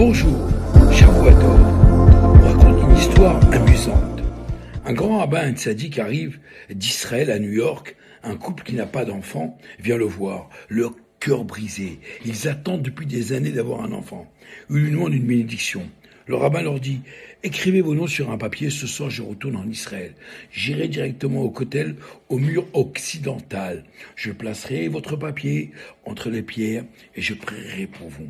Bonjour, Shavuot vous raconte une histoire amusante. Un grand rabbin tzaddik arrive d'Israël à New York. Un couple qui n'a pas d'enfant vient le voir, leur cœur brisé. Ils attendent depuis des années d'avoir un enfant. Ils lui demandent une bénédiction. Le rabbin leur dit « Écrivez vos noms sur un papier, ce soir je retourne en Israël. J'irai directement au kotel, au mur occidental. Je placerai votre papier entre les pierres et je prierai pour vous. »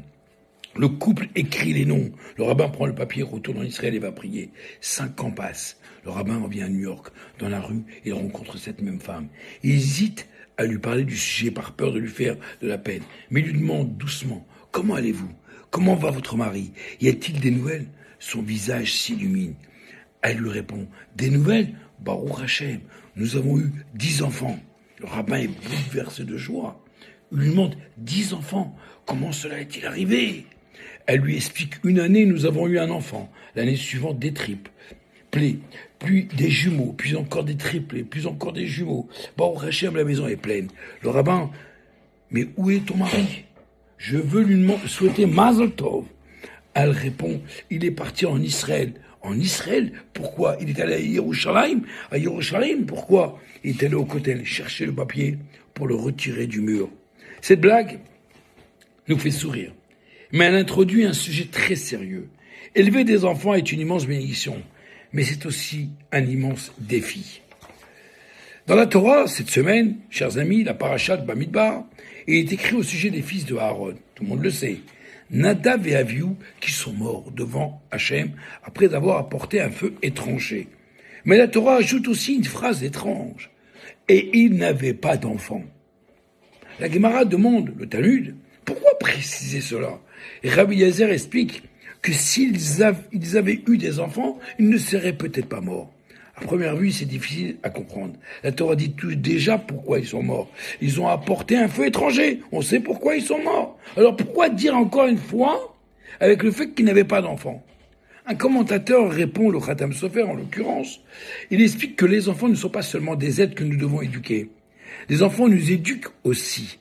Le couple écrit les noms. Le rabbin prend le papier, retourne en Israël et va prier. 5 ans passent. Le rabbin revient à New York. Dans la rue, il rencontre cette même femme. Il hésite à lui parler du sujet par peur de lui faire de la peine. Mais il lui demande doucement « Comment allez-vous ? Comment va votre mari ? Y a-t-il des nouvelles ?» Son visage s'illumine. Elle lui répond « Des nouvelles ? Baruch Hashem, nous avons eu 10 enfants. » Le rabbin est bouleversé de joie. Il lui demande « 10 enfants ? Comment cela est-il arrivé ?» Elle lui explique « Une année, nous avons eu un enfant. L'année suivante, des triples. Puis des jumeaux, puis encore des triplés, puis encore des jumeaux. Baruch Hashem, la maison est pleine. » Le rabbin « Mais où est ton mari ? Je veux lui souhaiter Mazel Tov. » Elle répond « Il est parti en Israël. » En Israël ? Pourquoi ? Il est allé à Yerushalayim. À Yerushalayim, pourquoi ? Il est allé au kotel chercher le papier pour le retirer du mur. Cette blague nous fait sourire. Mais elle introduit un sujet très sérieux. Élever des enfants est une immense bénédiction, mais c'est aussi un immense défi. Dans la Torah, cette semaine, chers amis, la parasha de Bamidbar, il est écrit au sujet des fils de Aaron. Tout le monde le sait. Nadav et Avihu qui sont morts devant Hachem après avoir apporté un feu étranger. Mais la Torah ajoute aussi une phrase étrange. Et ils n'avaient pas d'enfants. La Gemara demande, le Talmud, pourquoi préciser cela ? Et Rabbi Yezer explique que s'ils avaient eu des enfants, ils ne seraient peut-être pas morts. À première vue, c'est difficile à comprendre. La Torah dit déjà pourquoi ils sont morts. Ils ont apporté un feu étranger. On sait pourquoi ils sont morts. Alors pourquoi dire encore une fois avec le fait qu'ils n'avaient pas d'enfants ? Un commentateur répond, le Khatam Sofer en l'occurrence. Il explique que les enfants ne sont pas seulement des êtres que nous devons éduquer. Les enfants nous éduquent aussi.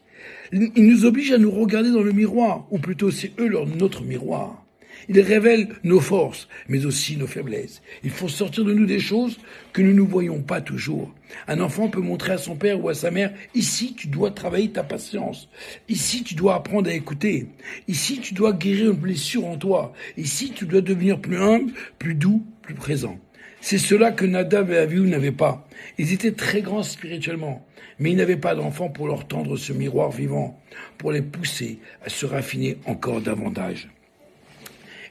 Ils nous obligent à nous regarder dans le miroir, ou plutôt c'est eux notre miroir. Ils révèlent nos forces, mais aussi nos faiblesses. Ils font sortir de nous des choses que nous ne voyons pas toujours. Un enfant peut montrer à son père ou à sa mère, ici tu dois travailler ta patience. Ici tu dois apprendre à écouter. Ici tu dois guérir une blessure en toi. Ici tu dois devenir plus humble, plus doux, plus présent. C'est cela que Nadav et Avihu n'avaient pas. Ils étaient très grands spirituellement, mais ils n'avaient pas d'enfants pour leur tendre ce miroir vivant, pour les pousser à se raffiner encore davantage.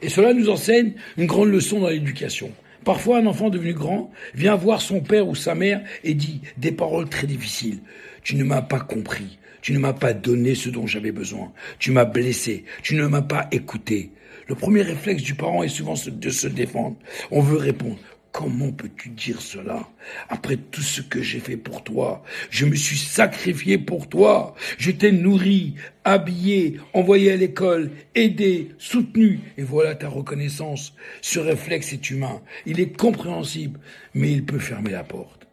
Et cela nous enseigne une grande leçon dans l'éducation. Parfois, un enfant devenu grand vient voir son père ou sa mère et dit des paroles très difficiles. « Tu ne m'as pas compris, tu ne m'as pas donné ce dont j'avais besoin, tu m'as blessé, tu ne m'as pas écouté. » Le premier réflexe du parent est souvent de se défendre. On veut répondre. Comment peux-tu dire cela ? Après tout ce que j'ai fait pour toi, je me suis sacrifié pour toi, je t'ai nourri, habillé, envoyé à l'école, aidé, soutenu, et voilà ta reconnaissance. Ce réflexe est humain, il est compréhensible, mais il peut fermer la porte.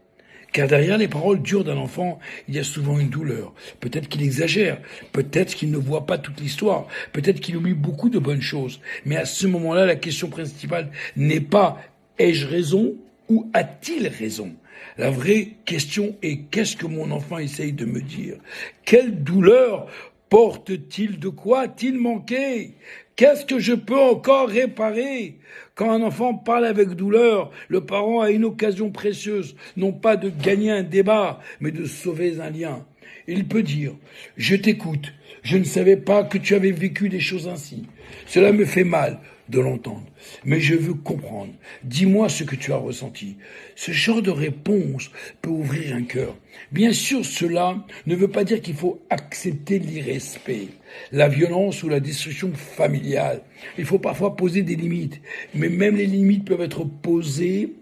Car derrière les paroles dures d'un enfant, il y a souvent une douleur. Peut-être qu'il exagère, peut-être qu'il ne voit pas toute l'histoire, peut-être qu'il oublie beaucoup de bonnes choses. Mais à ce moment-là, la question principale n'est pas « ai-je raison ?» ou « a-t-il raison ?» La vraie question est « qu'est-ce que mon enfant essaye de me dire ? Quelle douleur porte-t-il ? De quoi a-t-il manqué ? Qu'est-ce que je peux encore réparer ? Quand un enfant parle avec douleur, le parent a une occasion précieuse, non pas de gagner un débat, mais de sauver un lien. Il peut dire « Je t'écoute, je ne savais pas que tu avais vécu des choses ainsi. Cela me fait mal de l'entendre, mais je veux comprendre. Dis-moi ce que tu as ressenti. » Ce genre de réponse peut ouvrir un cœur. Bien sûr, cela ne veut pas dire qu'il faut accepter l'irrespect, la violence ou la destruction familiale. Il faut parfois poser des limites, mais même les limites peuvent être posées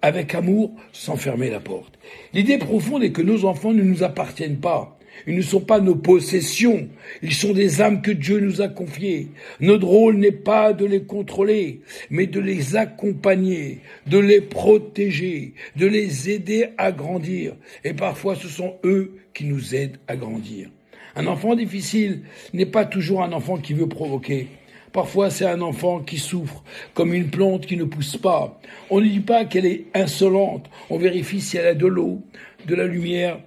avec amour, sans fermer la porte. L'idée profonde est que nos enfants ne nous appartiennent pas. Ils ne sont pas nos possessions, ils sont des âmes que Dieu nous a confiées. Notre rôle n'est pas de les contrôler, mais de les accompagner, de les protéger, de les aider à grandir. Et parfois, ce sont eux qui nous aident à grandir. Un enfant difficile n'est pas toujours un enfant qui veut provoquer. Parfois, c'est un enfant qui souffre, comme une plante qui ne pousse pas. On ne dit pas qu'elle est insolente. On vérifie si elle a de l'eau, de la lumière,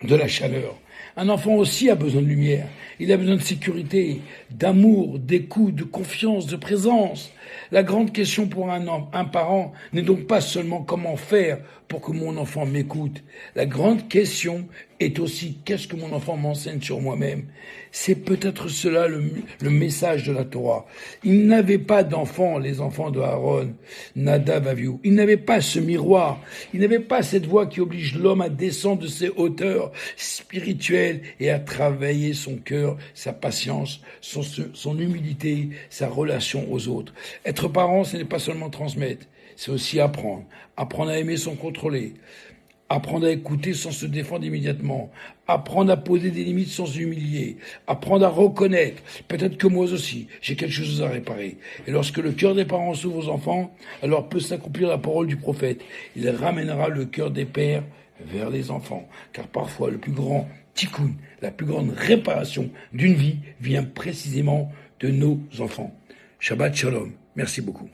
de la chaleur. Un enfant aussi a besoin de lumière. Il a besoin de sécurité, d'amour, d'écoute, de confiance, de présence. La grande question pour un parent n'est donc pas seulement comment faire pour que mon enfant m'écoute. La grande question est aussi qu'est-ce que mon enfant m'enseigne sur moi-même. C'est peut-être cela le message de la Torah. Ils n'avaient pas d'enfants, les enfants de Aaron, Nadav, Avihu. Ils n'avaient pas ce miroir. Ils n'avaient pas cette voix qui oblige l'homme à descendre de ses hauteurs spirituelles et à travailler son cœur, sa patience, son humilité, sa relation aux autres. Être parent, ce n'est pas seulement transmettre, c'est aussi apprendre. Apprendre à aimer sans contrôler. Apprendre à écouter sans se défendre immédiatement. Apprendre à poser des limites sans s'humilier. Apprendre à reconnaître. Peut-être que moi aussi, j'ai quelque chose à réparer. Et lorsque le cœur des parents s'ouvre aux enfants, alors peut s'accomplir la parole du prophète. Il ramènera le cœur des pères vers les enfants. Car parfois, le plus grand tikkun, la plus grande réparation d'une vie vient précisément de nos enfants. Shabbat Shalom. Merci beaucoup.